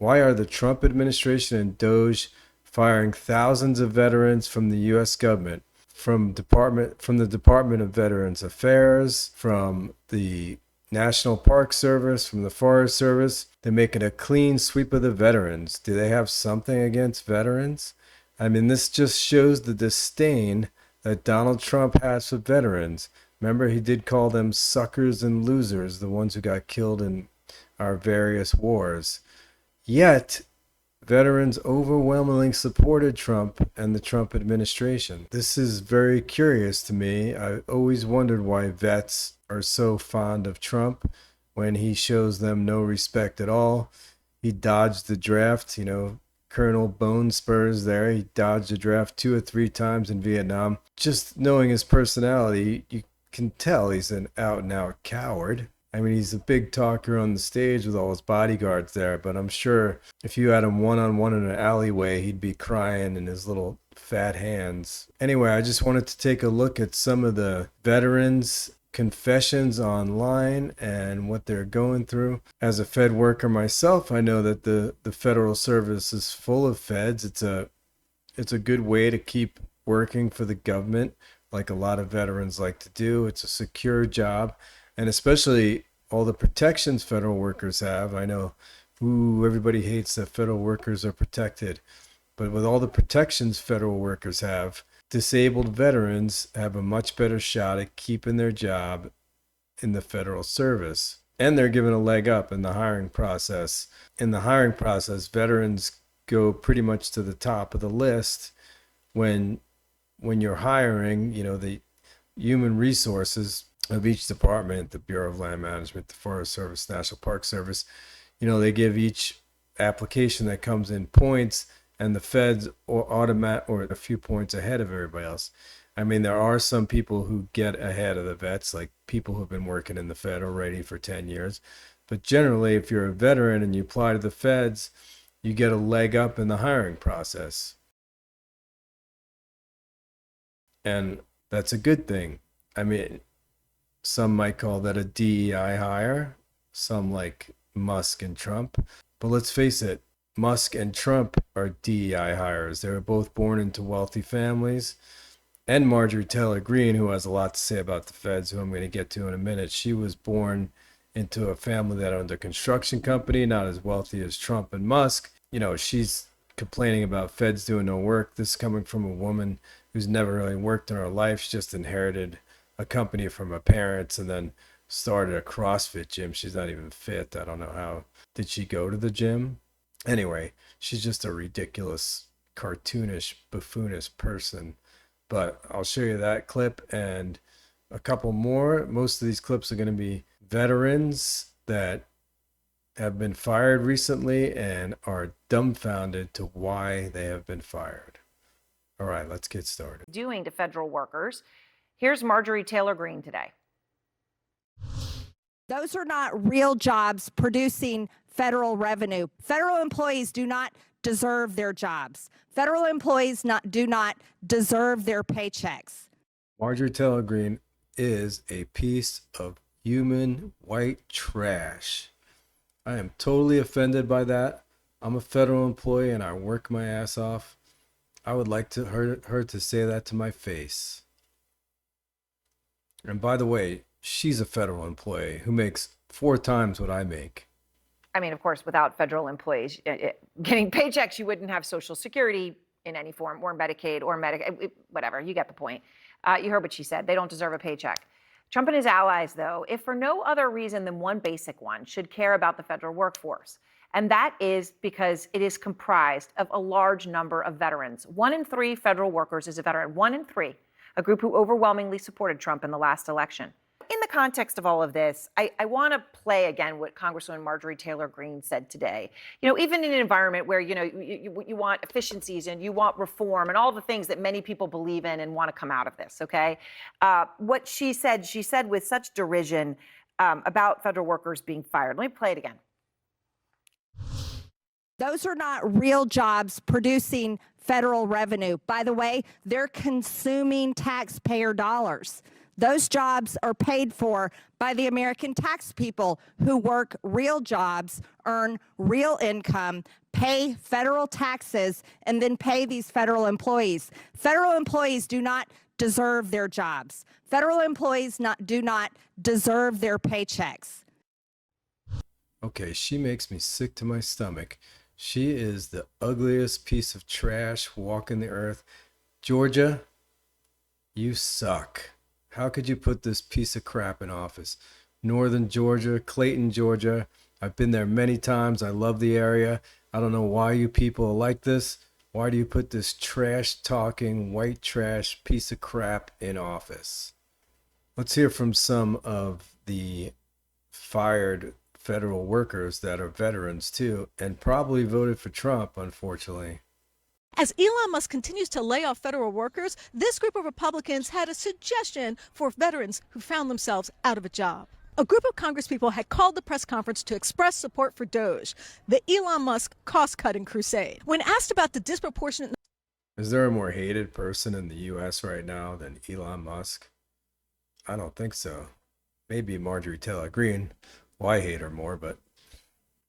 Why are the Trump administration and Doge firing thousands of veterans from the U.S. government, from the Department of Veterans Affairs, from the National Park Service, from the Forest Service? They're making a clean sweep of the veterans. Do they have something against veterans? I mean, this just shows the disdain that Donald Trump has for veterans. Remember, he did call them suckers and losers, the ones who got killed in our various wars. Yet, veterans overwhelmingly supported Trump and the Trump administration. This is very curious to me. I always wondered why vets are so fond of Trump when he shows them no respect at all. He dodged the draft, Colonel Bone Spurs there. He dodged the draft 2 or 3 times in Vietnam. Just knowing his personality, you can tell he's an out and out coward. I mean, he's a big talker on the stage with all his bodyguards there, but I'm sure if you had him one-on-one in an alleyway, he'd be crying in his little fat hands. Anyway, I just wanted to take a look at some of the veterans' confessions online and what they're going through. As a Fed worker myself, I know that the federal service is full of feds. It's a good way to keep working for the government, like a lot of veterans like to do. It's a secure job. And especially all the protections federal workers have. I know, everybody hates that federal workers are protected. But with all the protections federal workers have, disabled veterans have a much better shot at keeping their job in the federal service. And they're given a leg up in the hiring process. In the hiring process, veterans go pretty much to the top of the list when you're hiring, the human resources of each department, the Bureau of Land Management, the Forest Service, National Park Service, they give each application that comes in points, and the feds or a few points ahead of everybody else. I mean, there are some people who get ahead of the vets, like people who've been working in the Fed already for 10 years. But generally, if you're a veteran and you apply to the feds, you get a leg up in the hiring process. And that's a good thing. I mean, some might call that a DEI hire, some like Musk and Trump. But let's face it, Musk and Trump are DEI hires. They were both born into wealthy families. And Marjorie Taylor Greene, who has a lot to say about the feds, who I'm going to get to in a minute, she was born into a family that owned a construction company, not as wealthy as Trump and Musk. She's complaining about feds doing no work. This is coming from a woman who's never really worked in her life. She just inherited a company from her parents and then started a CrossFit gym. She's not even fit. I don't know how. Did she go to the gym? Anyway, she's just a ridiculous, cartoonish, buffoonish person. But I'll show you that clip and a couple more. Most of these clips are going to be veterans that have been fired recently and are dumbfounded to why they have been fired. All right, let's get started. Doing to federal workers. Here's Marjorie Taylor Greene today. Those are not real jobs producing federal revenue. Federal employees do not deserve their jobs. Federal employees do not deserve their paychecks. Marjorie Taylor Greene is a piece of human white trash. I am totally offended by that. I'm a federal employee and I work my ass off. I would like her to say that to my face. And by the way, she's a federal employee who makes 4 times what I make. I mean, of course, without federal employees getting paychecks, you wouldn't have Social Security in any form, or Medicaid, or whatever. You get the point. You heard what she said. They don't deserve a paycheck. Trump and his allies, though, if for no other reason than one basic one, should care about the federal workforce. And that is because it is comprised of a large number of veterans. 1 in 3 federal workers is a veteran. 1 in 3, a group who overwhelmingly supported Trump in the last election. In the context of all of this, I want to play again what Congresswoman Marjorie Taylor Greene said today. Even in an environment where, you want efficiencies and you want reform and all the things that many people believe in and want to come out of this, okay? What she said with such derision about federal workers being fired. Let me play it again. Those are not real jobs producing federal revenue. By the way, they're consuming taxpayer dollars. Those jobs are paid for by the American tax people who work real jobs, earn real income, pay federal taxes, and then pay these federal employees. Federal employees do not deserve their jobs. Federal employees do not deserve their paychecks. Okay, she makes me sick to my stomach. She is the ugliest piece of trash walking the earth. Georgia, you suck. How could you put this piece of crap in office? Northern Georgia, Clayton, Georgia. I've been there many times. I love the area. I don't know why you people are like this. Why do you put this trash talking, white trash piece of crap in office? Let's hear from some of the fired federal workers that are veterans too, and probably voted for Trump, unfortunately. As Elon Musk continues to lay off federal workers, this group of Republicans had a suggestion for veterans who found themselves out of a job. A group of congresspeople had called the press conference to express support for Doge, the Elon Musk cost-cutting crusade. When asked about the disproportionate... Is there a more hated person in the U.S. right now than Elon Musk? I don't think so. Maybe Marjorie Taylor Greene. Well, I hate her more, but...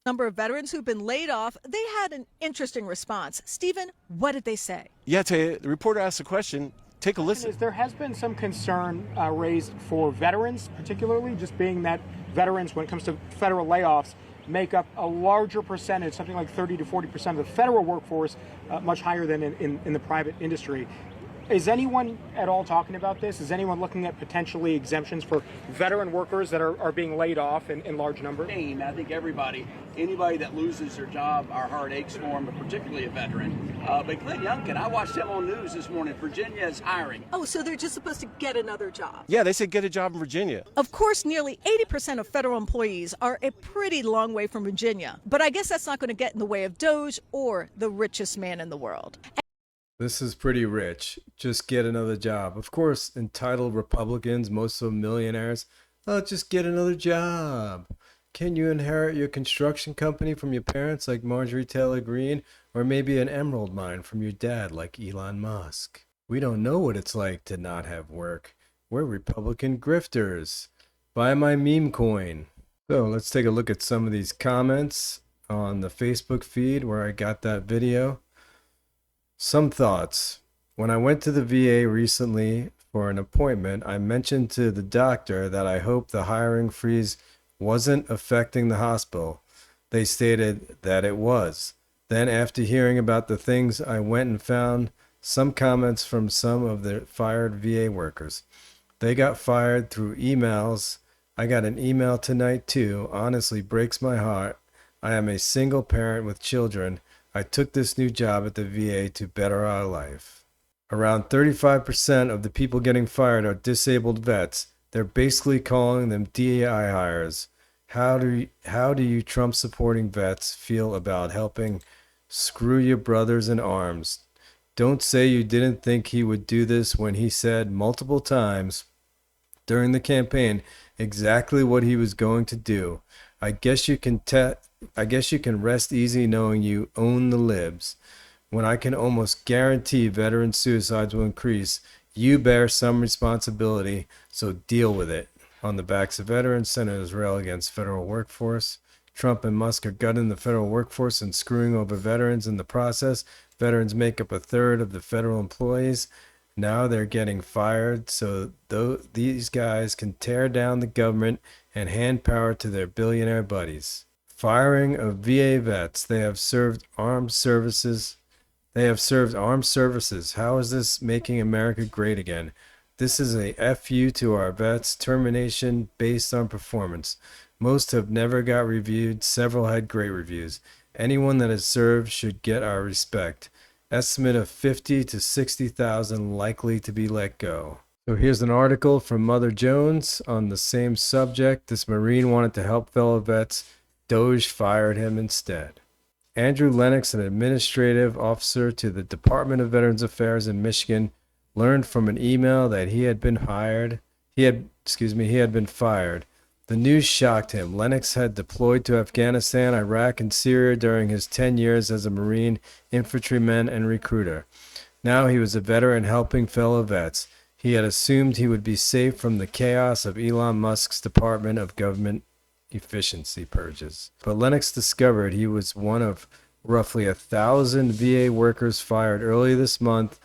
number of veterans who've been laid off, they had an interesting response. Stephen, what did they say? Yeah, the reporter asked a question. Take a listen. There has been some concern raised for veterans, particularly just being that veterans, when it comes to federal layoffs, make up a larger percentage, something like 30 to 40% of the federal workforce, much higher than in the private industry. Is anyone at all talking about this? Is anyone looking at potentially exemptions for veteran workers that are being laid off in large numbers? I think anybody that loses their job, our heart aches for them, but particularly a veteran. But Glenn Youngkin, I watched him on news this morning. Virginia is hiring. Oh, so they're just supposed to get another job? Yeah, they said get a job in Virginia. Of course, nearly 80% of federal employees are a pretty long way from Virginia. But I guess that's not going to get in the way of Doge or the richest man in the world. This is pretty rich. Just get another job. Of course, entitled Republicans, most of them millionaires. Oh, just get another job. Can you inherit your construction company from your parents like Marjorie Taylor Greene? Or maybe an emerald mine from your dad like Elon Musk? We don't know what it's like to not have work. We're Republican grifters. Buy my meme coin. So let's take a look at some of these comments on the Facebook feed where I got that video. Some thoughts. When I went to the VA recently for an appointment, I mentioned to the doctor that I hoped the hiring freeze wasn't affecting the hospital. They stated that it was. Then after hearing about the things, I went and found some comments from some of the fired VA workers. They got fired through emails. I got an email tonight too. Honestly, breaks my heart. I am a single parent with children. I took this new job at the VA to better our life. Around 35% of the people getting fired are disabled vets. They're basically calling them DEI hires. How do you Trump supporting vets feel about helping screw your brothers in arms? Don't say you didn't think he would do this when he said multiple times during the campaign exactly what he was going to do. I guess you can rest easy knowing you own the libs. When I can almost guarantee veteran suicides will increase, you bear some responsibility, so deal with it. On the backs of veterans, senators rail against federal workforce. Trump and Musk are gutting the federal workforce and screwing over veterans in the process. Veterans make up a third of the federal employees. Now they're getting fired, so these guys can tear down the government and hand power to their billionaire buddies. Firing of VA vets. They have served armed services. How is this making America great again? This is a FU to our vets. Termination based on performance. Most have never got reviewed. Several had great reviews. Anyone that has served should get our respect. Estimate of 50 to 60,000 likely to be let go. So here's an article from Mother Jones on the same subject. This Marine wanted to help fellow vets. Doge fired him instead. Andrew Lennox, an administrative officer to the Department of Veterans Affairs in Michigan, learned from an email that he had been fired. The news shocked him. Lennox had deployed to Afghanistan, Iraq, and Syria during his 10 years as a Marine, infantryman, and recruiter. Now he was a veteran helping fellow vets. He had assumed he would be safe from the chaos of Elon Musk's Department of Government Efficiency purges. But Lennox discovered he was one of roughly 1,000 VA workers fired early this month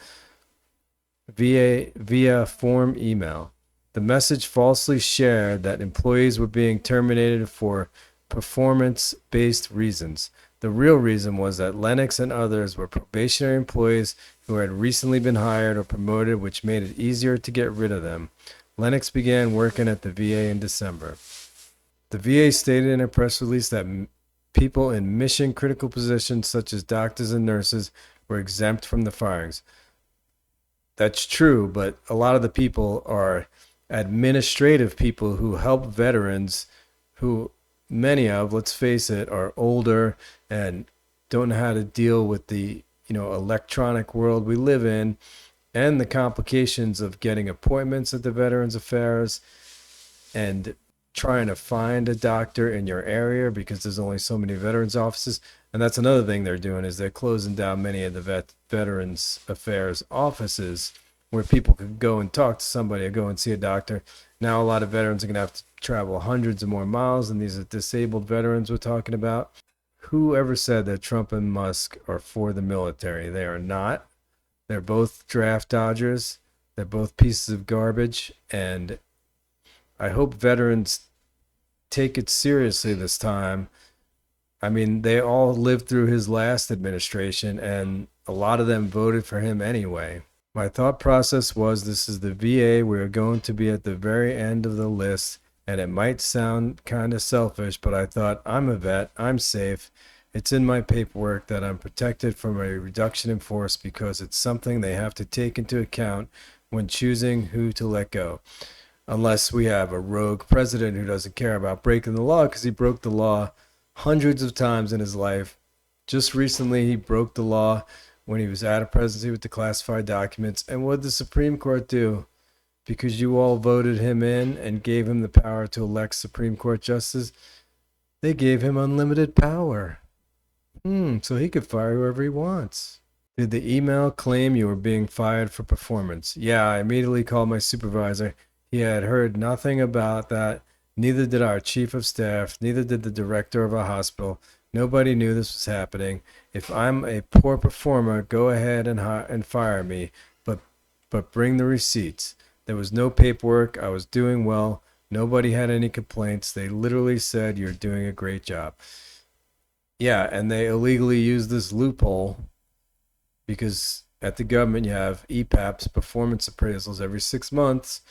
via form email. The message falsely shared that employees were being terminated for performance-based reasons. The real reason was that Lennox and others were probationary employees who had recently been hired or promoted, which made it easier to get rid of them. Lennox began working at the VA in December. The VA stated in a press release that people in mission-critical positions such as doctors and nurses were exempt from the firings. That's true, but a lot of the people are administrative people who help veterans who many of, let's face it, are older and don't know how to deal with the electronic world we live in and the complications of getting appointments at the Veterans Affairs and trying to find a doctor in your area because there's only so many veterans offices. And that's another thing they're doing is they're closing down many of the Veterans Affairs offices where people could go and talk to somebody or go and see a doctor. Now a lot of veterans are going to have to travel hundreds of more miles, and these are disabled veterans we're talking about. Whoever said that Trump and Musk are for the military? They are not. They're both draft dodgers. They're both pieces of garbage, and I hope veterans take it seriously this time. I mean, they all lived through his last administration, and a lot of them voted for him anyway. My thought process was this is the VA. We're going to be at the very end of the list, and it might sound kind of selfish, but I thought I'm a vet. I'm safe. It's in my paperwork that I'm protected from a reduction in force because it's something they have to take into account when choosing who to let go. Unless we have a rogue president who doesn't care about breaking the law because he broke the law hundreds of times in his life. Just recently, he broke the law when he was out of presidency with the classified documents. And what did the Supreme Court do? Because you all voted him in and gave him the power to elect Supreme Court justices, they gave him unlimited power. So he could fire whoever he wants. Did the email claim you were being fired for performance? Yeah, I immediately called my supervisor. He had heard nothing about that. Neither did our chief of staff. Neither did the director of our hospital. Nobody knew this was happening. If I'm a poor performer, go ahead and fire me, but bring the receipts. There was no paperwork. I was doing well. Nobody had any complaints. They literally said, you're doing a great job. Yeah, and they illegally used this loophole because at the government you have EPAPs, performance appraisals, every 6 months,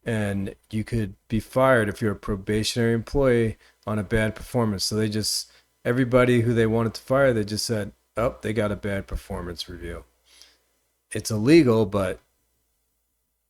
and you could be fired if you're a probationary employee on a bad performance. So everybody who they wanted to fire, they just said, oh, they got a bad performance review. It's illegal, but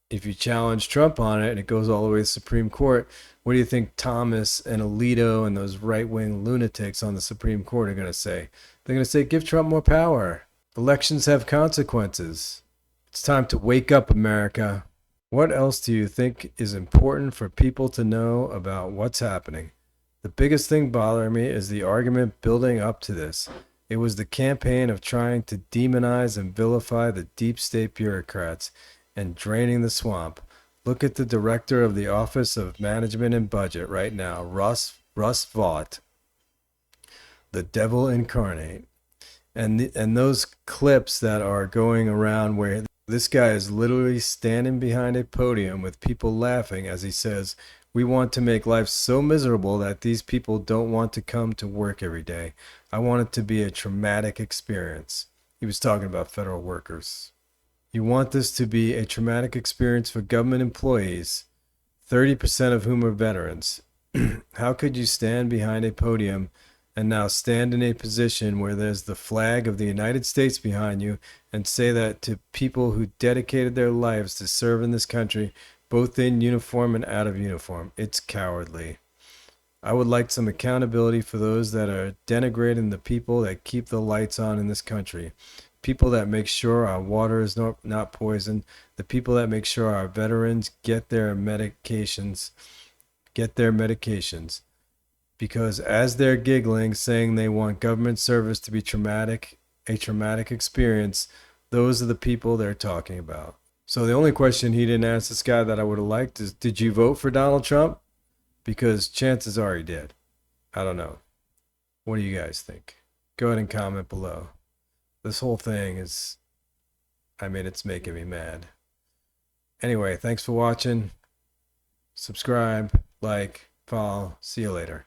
if you challenge Trump on it and it goes all the way to the Supreme Court, what do you think Thomas and Alito and those right-wing lunatics on the Supreme Court are going to say? They're going to say, give Trump more power. Elections have consequences. It's time to wake up, America. What else do you think is important for people to know about what's happening? The biggest thing bothering me is the argument building up to this. It was the campaign of trying to demonize and vilify the deep state bureaucrats and draining the swamp. Look at the director of the Office of Management and Budget right now, Russ Vought, the devil incarnate. And those clips that are going around where this guy is literally standing behind a podium with people laughing as he says, we want to make life so miserable that these people don't want to come to work every day. I want it to be a traumatic experience. He was talking about federal workers. You want this to be a traumatic experience for government employees, 30% of whom are veterans. How could you stand behind a podium and now stand in a position where there's the flag of the United States behind you and say that to people who dedicated their lives to serve in this country, both in uniform and out of uniform? It's cowardly. I would like some accountability for those that are denigrating the people that keep the lights on in this country. People that make sure our water is not poisoned. The people that make sure our veterans get their medications. Because as they're giggling, saying they want government service to be a traumatic experience, those are the people they're talking about. So the only question he didn't ask this guy that I would have liked is, did you vote for Donald Trump? Because chances are he did. I don't know. What do you guys think? Go ahead and comment below. This whole thing is, it's making me mad. Anyway, thanks for watching. Subscribe, like, follow. See you later.